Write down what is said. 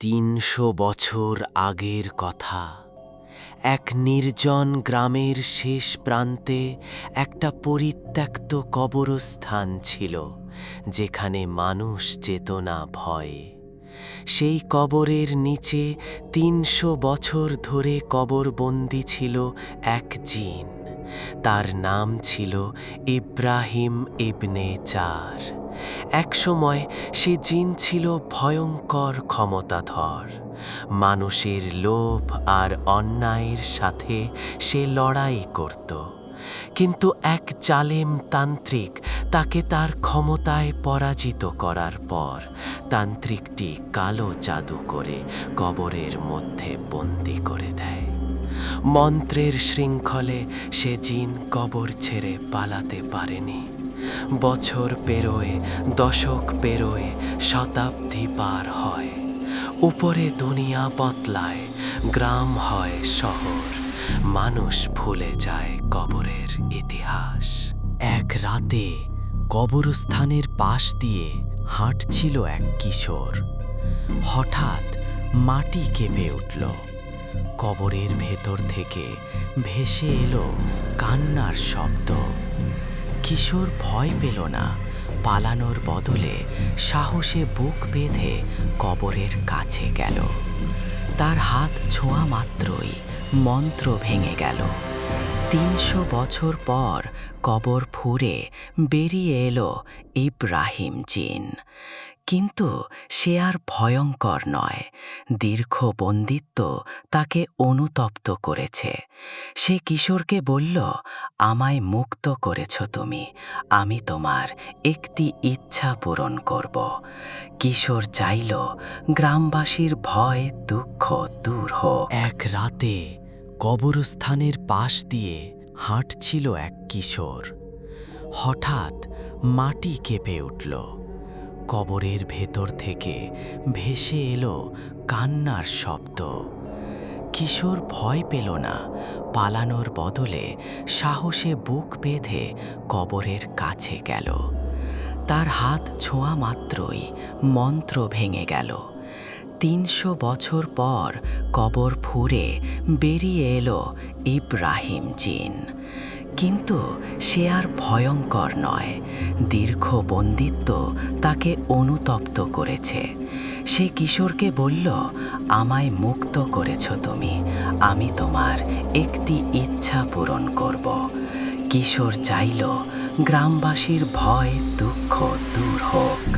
৩০০ বছর আগের কথা। এক নির্জন গ্রামের শেষ প্রান্তে একটা পরিত্যক্ত কবরস্থান ছিল, যেখানে মানুষ যেত না ভয়ে। সেই কবরের নিচে ৩০০ বছর ধরে কবরবন্দি ছিল এক জিন। তার নাম ছিল ইব্রাহিম ইবনে চার। একসময় সে জিন ছিল ভয়ঙ্কর ক্ষমতাধর। মানুষের লোভ আর অন্যায়ের সাথে সে লড়াই করত, কিন্তু এক জালেম তান্ত্রিক তাকে তার ক্ষমতায় পরাজিত করার পর তান্ত্রিকটি কালো জাদু করে কবরের মধ্যে বন্দি করে দেয়। মন্ত্রের শৃঙ্খলে সে জিন কবর ছেড়ে পালাতে পারেনি। বছর পেরোয়, দশক পেরোয়, শতাব্দী পার হয়। উপরে দুনিয়া বদলায়, গ্রাম হয় শহর, মানুষ ভুলে যায় কবরের ইতিহাস। এক রাতে কবরস্থানের পাশ দিয়ে হাঁটছিল এক কিশোর। হঠাৎ মাটি কেঁপে উঠল। কবরের ভেতর থেকে ভেসে এলো কান্নার শব্দ। কিশোর ভয় পেল না, পালানোর বদলে সাহসে বুক বেঁধে কবরের কাছে গেল। তার হাত ছোঁয়া মাত্রই মন্ত্র ভেঙে গেল। ৩০০ বছর পর কবর ফুঁড়ে বেরিয়ে এলো ইব্রাহিম জিন। কিন্তু সে আর ভয়ঙ্কর নয়। দীর্ঘ বন্দিত্ব তাকে অনুতপ্ত করেছে। সে কিশোরকে বলল, আমায় মুক্ত করেছ তুমি, আমি তোমার একটি ইচ্ছা পূরণ করব। কিশোর চাইল গ্রামবাসীর ভয় দুঃখ দূর হোক। এক রাতে কবরস্থানের পাশ দিয়ে হাঁটছিল এক কিশোর। হঠাৎ মাটি কেঁপে উঠল। কবরের ভেতর থেকে ভেসে এলো কান্নার শব্দ। কিশোর ভয় পেল না, পালানোর বদলে সাহসে বুক বেঁধে কবরের কাছে গেল। তার হাত ছোঁয়া মাত্রই মন্ত্র ভেঙে গেল। ৩০০ বছর পর কবর ফুঁড়ে বেরিয়ে এলো ইব্রাহিম জিন। কিন্তু সে আর ভয়ঙ্কর নয়। দীর্ঘ বন্দিত্ব তাকে অনুতপ্ত করেছে। সে কিশোরকে বলল, আমায় মুক্ত করেছ তুমি, আমি তোমার একটি ইচ্ছা পূরণ করব। কিশোর চাইল গ্রামবাসীর ভয় দুঃখ দূর হোক।